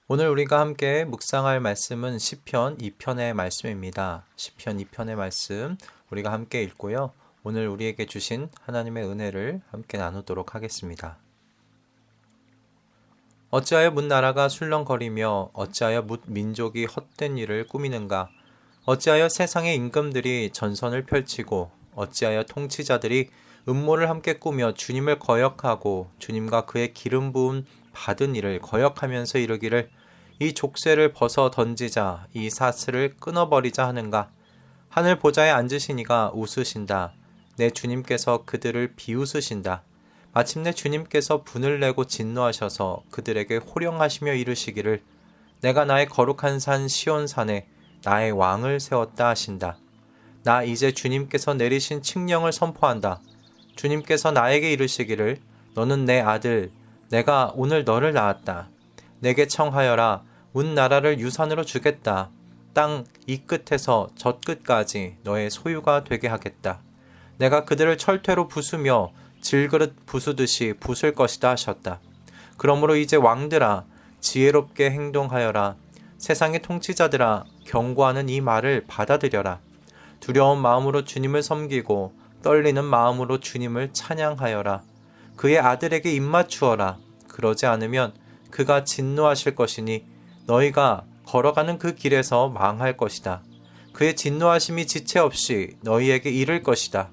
오늘 우리가 함께 묵상할 말씀은 시편 2편의 말씀입니다. 시편 2편의 말씀 우리가 함께 읽고요. 오늘 우리에게 주신 하나님의 은혜를 함께 나누도록 하겠습니다. 어찌하여 뭇 나라가 술렁거리며 어찌하여 뭇 민족이 헛된 일을 꾸미는가? 어찌하여 세상의 임금들이 전선을 펼치고 어찌하여 통치자들이 음모를 함께 꾸며 주님을 거역하고 주님과 그의 기름 부음 받은 이를 거역하면서 이르기를 이 족쇄를 벗어 던지자 이 사슬을 끊어버리자 하는가? 하늘 보좌에 앉으시니가 웃으신다. 내 주님께서 그들을 비웃으신다. 마침내 주님께서 분을 내고 진노하셔서 그들에게 호령하시며 이르시기를 내가 나의 거룩한 산 시온산에 나의 왕을 세웠다 하신다. 나 이제 주님께서 내리신 칙령을 선포한다. 주님께서 나에게 이르시기를 너는 내 아들 내가 오늘 너를 낳았다. 내게 청하여라. 문 나라를 유산으로 주겠다. 땅 이 끝에서 저 끝까지 너의 소유가 되게 하겠다. 내가 그들을 철퇴로 부수며 질그릇 부수듯이 부술 것이다 하셨다. 그러므로 이제 왕들아 지혜롭게 행동하여라. 세상의 통치자들아 경고하는 이 말을 받아들여라. 두려운 마음으로 주님을 섬기고 떨리는 마음으로 주님을 찬양하여라. 그의 아들에게 입맞추어라. 그러지 않으면 그가 진노하실 것이니 너희가 걸어가는 그 길에서 망할 것이다. 그의 진노하심이 지체 없이 너희에게 이를 것이다.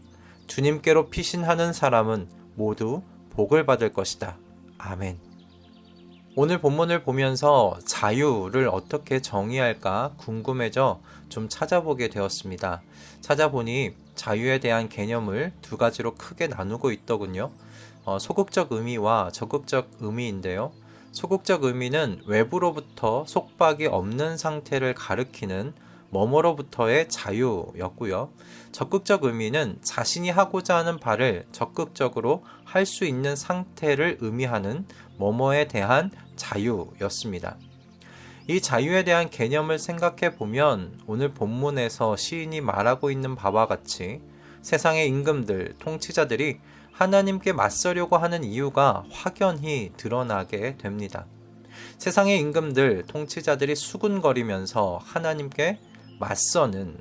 주님께로 피신하는 사람은 모두 복을 받을 것이다. 아멘. 오늘 본문을 보면서 자유를 어떻게 정의할까 궁금해져 좀 찾아보게 되었습니다. 찾아보니 자유에 대한 개념을 두 가지로 크게 나누고 있더군요. 소극적 의미와 적극적 의미인데요. 소극적 의미는 외부로부터 속박이 없는 상태를 가리키는 뭐뭐로부터의 자유였고요. 적극적 의미는 자신이 하고자 하는 바를 적극적으로 할 수 있는 상태를 의미하는 뭐뭐에 대한 자유였습니다. 이 자유에 대한 개념을 생각해 보면 오늘 본문에서 시인이 말하고 있는 바와 같이 세상의 임금들, 통치자들이 하나님께 맞서려고 하는 이유가 확연히 드러나게 됩니다. 세상의 임금들, 통치자들이 수군거리면서 하나님께 맞서는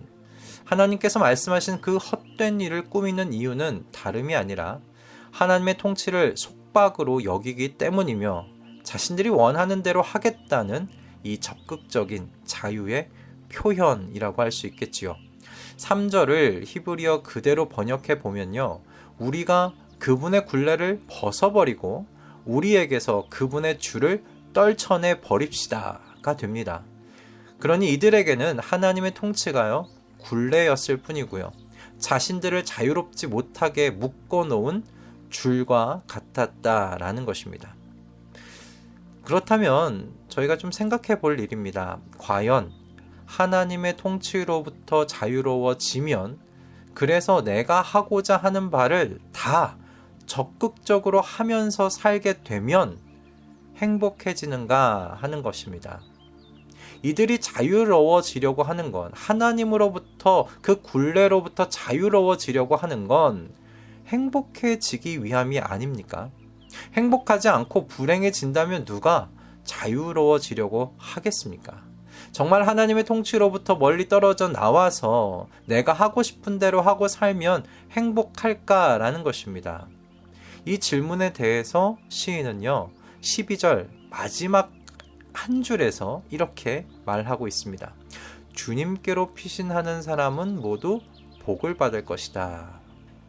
하나님께서 말씀하신 그 헛된 일을 꾸미는 이유는 다름이 아니라 하나님의 통치를 속박으로 여기기 때문이며 자신들이 원하는 대로 하겠다는 이 적극적인 자유의 표현이라고 할 수 있겠지요. 3절을 히브리어 그대로 번역해 보면요. 우리가 그분의 굴레를 벗어버리고 우리에게서 그분의 줄을 떨쳐내 버립시다가 됩니다. 그러니 이들에게는 하나님의 통치가요 굴레였을 뿐이고요. 자신들을 자유롭지 못하게 묶어놓은 줄과 같았다라는 것입니다. 그렇다면 저희가 좀 생각해 볼 일입니다. 과연 하나님의 통치로부터 자유로워지면 그래서 내가 하고자 하는 바를 다 적극적으로 하면서 살게 되면 행복해지는가 하는 것입니다. 이들이 자유로워지려고 하는 건 하나님으로부터 그 굴레로부터 자유로워지려고 하는 건 행복해지기 위함이 아닙니까? 행복하지 않고 불행해진다면 누가 자유로워지려고 하겠습니까? 정말 하나님의 통치로부터 멀리 떨어져 나와서 내가 하고 싶은 대로 하고 살면 행복할까라는 것입니다. 이 질문에 대해서 시인은요 12절 마지막 한 줄에서 이렇게 말하고 있습니다. 주님께로 피신하는 사람은 모두 복을 받을 것이다.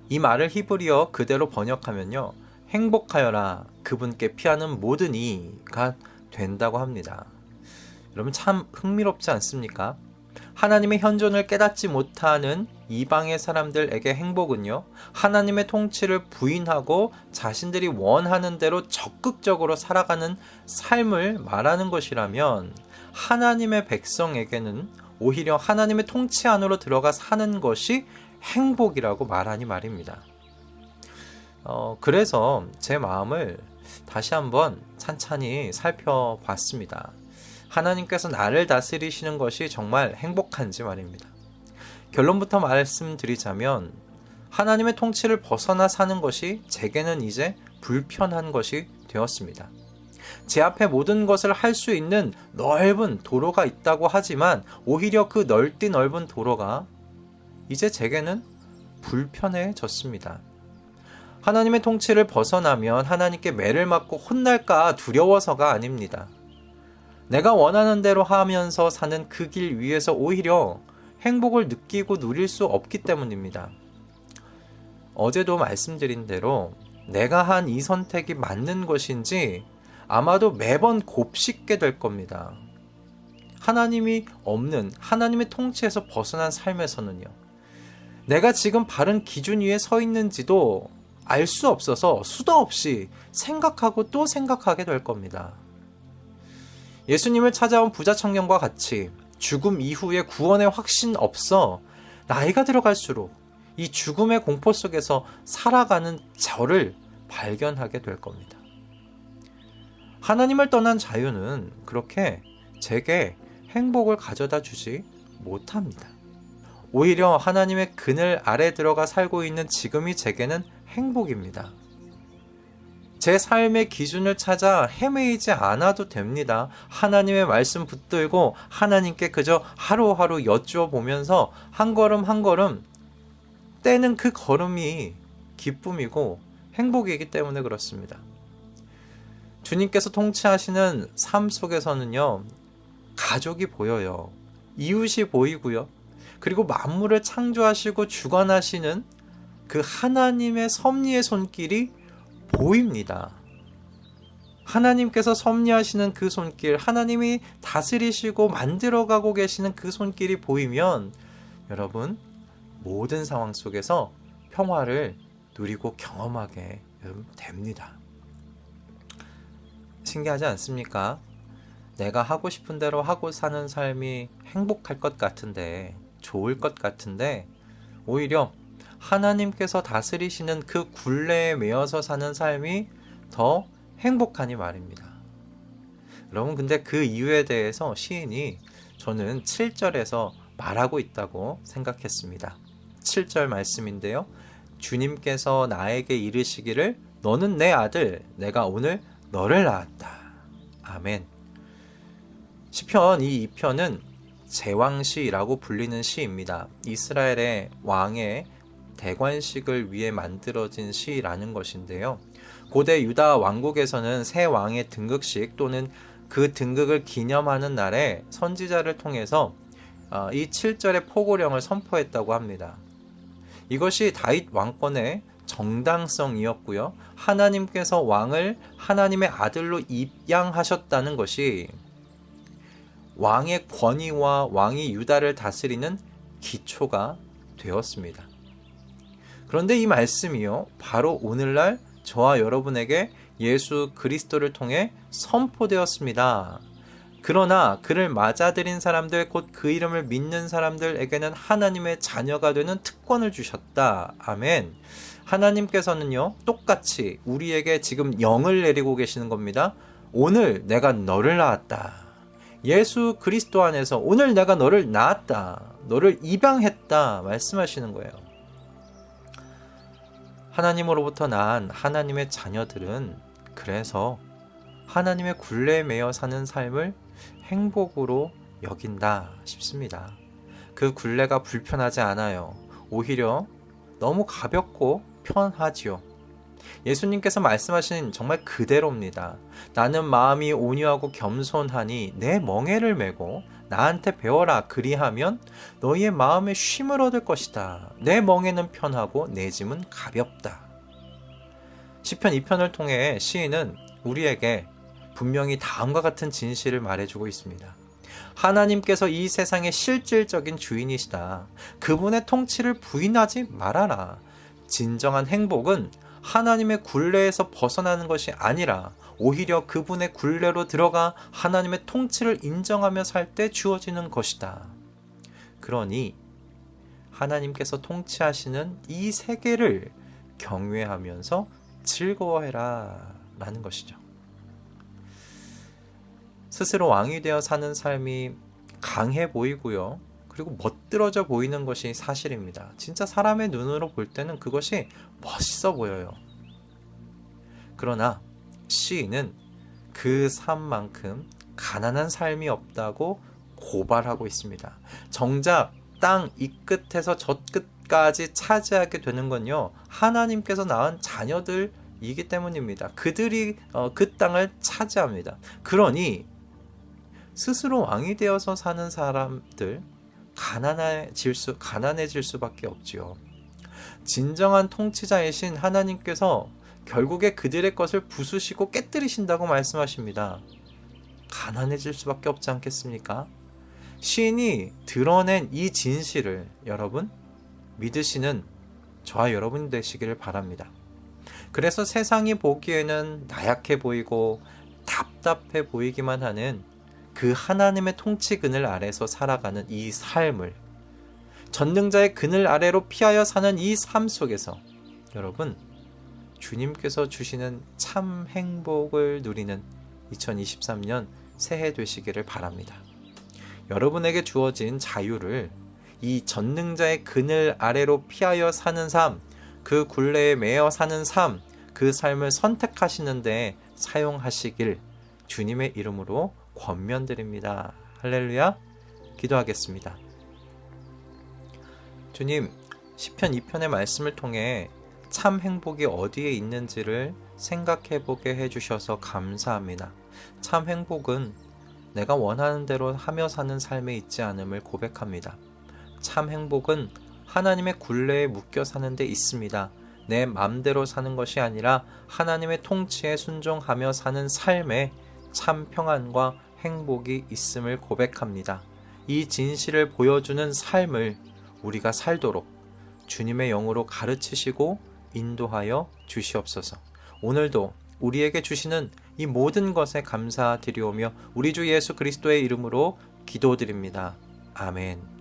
이 말을 히브리어 그대로 번역하면요 행복하여라 그분께 피하는 모든 이가 된다고 합니다. 여러분 참 흥미롭지 않습니까? 하나님의 현존을 깨닫지 못하는 이방의 사람들에게 행복은요 하나님의 통치를 부인하고 자신들이 원하는 대로 적극적으로 살아가는 삶을 말하는 것이라면 하나님의 백성에게는 오히려 하나님의 통치 안으로 들어가 사는 것이 행복이라고 말하니 말입니다. 그래서 제 마음을 다시 한번 찬찬히 살펴봤습니다. 하나님께서 나를 다스리시는 것이 정말 행복한지 말입니다. 결론부터 말씀드리자면 하나님의 통치를 벗어나 사는 것이 제게는 이제 불편한 것이 되었습니다. 제 앞에 모든 것을 할 수 있는 넓은 도로가 있다고 하지만 오히려 그 넓은 도로가 이제 제게는 불편해졌습니다. 하나님의 통치를 벗어나면 하나님께 매를 맞고 혼날까 두려워서가 아닙니다. 내가 원하는 대로 하면서 사는 그 길 위에서 오히려 행복을 느끼고 누릴 수 없기 때문입니다. 어제도 말씀드린 대로 내가 한 이 선택이 맞는 것인지 아마도 매번 곱씹게 될 겁니다. 하나님이 없는 하나님의 통치에서 벗어난 삶에서는요. 내가 지금 바른 기준 위에 서 있는지도 알 수 없어서 수도 없이 생각하고 또 생각하게 될 겁니다. 예수님을 찾아온 부자 청년과 같이 죽음 이후에 구원의 확신 없어 나이가 들어갈수록 이 죽음의 공포 속에서 살아가는 저를 발견하게 될 겁니다. 하나님을 떠난 자유는 그렇게 제게 행복을 가져다 주지 못합니다. 오히려 하나님의 그늘 아래 들어가 살고 있는 지금이 제게는 행복입니다. 제 삶의 기준을 찾아 헤매이지 않아도 됩니다. 하나님의 말씀 붙들고 하나님께 그저 하루하루 여쭈어 보면서 한 걸음 한 걸음 떼는 그 걸음이 기쁨이고 행복이기 때문에 그렇습니다. 주님께서 통치하시는 삶 속에서는요, 가족이 보여요. 이웃이 보이고요. 그리고 만물을 창조하시고 주관하시는 그 하나님의 섭리의 손길이 보입니다. 하나님께서 섭리하시는 그 손길, 하나님이 다스리시고 만들어가고 계시는 그 손길이 보이면 여러분 모든 상황 속에서 평화를 누리고 경험하게 됩니다. 신기하지 않습니까? 내가 하고 싶은 대로 하고 사는 삶이 행복할 것 같은데, 좋을 것 같은데 오히려 하나님께서 다스리시는 그 굴레에 매여서 사는 삶이 더 행복하니 말입니다. 여러분, 근데 그 이유에 대해서 시인이 저는 7절에서 말하고 있다고 생각했습니다. 7절 말씀인데요. 주님께서 나에게 이르시기를 너는 내 아들, 내가 오늘 너를 낳았다. 아멘. 시편 이 2편은 제왕시라고 불리는 시입니다. 이스라엘의 왕의 대관식을 위해 만들어진 시라는 것인데요. 고대 유다 왕국에서는 새 왕의 등극식 또는 그 등극을 기념하는 날에 선지자를 통해서 이 7절의 포고령을 선포했다고 합니다. 이것이 다윗 왕권의 정당성이었고요. 하나님께서 왕을 하나님의 아들로 입양하셨다는 것이 왕의 권위와 왕이 유다를 다스리는 기초가 되었습니다. 그런데 이 말씀이요, 바로 오늘날 저와 여러분에게 예수 그리스도를 통해 선포되었습니다. 그러나 그를 맞아들인 사람들, 곧 그 이름을 믿는 사람들에게는 하나님의 자녀가 되는 특권을 주셨다. 아멘. 하나님께서는요, 똑같이 우리에게 지금 영을 내리고 계시는 겁니다. 오늘 내가 너를 낳았다. 예수 그리스도 안에서 오늘 내가 너를 낳았다. 너를 입양했다. 말씀하시는 거예요. 하나님으로부터 난 하나님의 자녀들은 그래서 하나님의 굴레에 매여 사는 삶을 행복으로 여긴다 싶습니다. 그 굴레가 불편하지 않아요. 오히려 너무 가볍고 편하지요. 예수님께서 말씀하신 정말 그대로입니다. 나는 마음이 온유하고 겸손하니 내 멍에를 메고 나한테 배워라. 그리하면 너희의 마음에 쉼을 얻을 것이다. 내 멍에는 편하고 내 짐은 가볍다. 시편 2편을 통해 시인은 우리에게 분명히 다음과 같은 진실을 말해주고 있습니다. 하나님께서 이 세상의 실질적인 주인이시다. 그분의 통치를 부인하지 말아라. 진정한 행복은 하나님의 굴레에서 벗어나는 것이 아니라 오히려 그분의 굴레로 들어가 하나님의 통치를 인정하며 살 때 주어지는 것이다. 그러니 하나님께서 통치하시는 이 세계를 경외하면서 즐거워해라 라는 것이죠. 스스로 왕이 되어 사는 삶이 강해 보이고요. 그리고 멋들어져 보이는 것이 사실입니다. 진짜 사람의 눈으로 볼 때는 그것이 멋있어 보여요. 그러나 시인은 그 삶만큼 가난한 삶이 없다고 고발하고 있습니다. 정작 땅 이 끝에서 저 끝까지 차지하게 되는 건요, 하나님께서 낳은 자녀들이기 때문입니다. 그들이 그 땅을 차지합니다. 그러니 스스로 왕이 되어서 사는 사람들 가난해질 수밖에 없지요. 진정한 통치자이신 하나님께서 결국에 그들의 것을 부수시고 깨뜨리신다고 말씀하십니다. 가난해질 수밖에 없지 않겠습니까? 시인이 드러낸 이 진실을 여러분 믿으시는 저와 여러분 되시기를 바랍니다. 그래서 세상이 보기에는 나약해 보이고 답답해 보이기만 하는 그 하나님의 통치 그늘 아래서 살아가는 이 삶을, 전능자의 그늘 아래로 피하여 사는 이 삶 속에서 여러분 주님께서 주시는 참 행복을 누리는 2023년 새해 되시기를 바랍니다. 여러분에게 주어진 자유를 이 전능자의 그늘 아래로 피하여 사는 삶, 그 굴레에 매여 사는 삶, 그 삶을 선택하시는데 사용하시길 주님의 이름으로 권면드립니다. 할렐루야. 기도하겠습니다. 주님, 시편 2편의 말씀을 통해 참 행복이 어디에 있는지를 생각해보게 해주셔서 감사합니다. 참 행복은 내가 원하는 대로 하며 사는 삶에 있지 않음을 고백합니다. 참 행복은 하나님의 굴레에 묶여 사는 데 있습니다. 내 맘대로 사는 것이 아니라 하나님의 통치에 순종하며 사는 삶에 참 평안과 행복이 있음을 고백합니다. 이 진실을 보여주는 삶을 우리가 살도록 주님의 영으로 가르치시고 인도하여 주시옵소서. 오늘도 우리에게 주시는 이 모든 것에 감사드리오며 우리 주 예수 그리스도의 이름으로 기도드립니다. 아멘.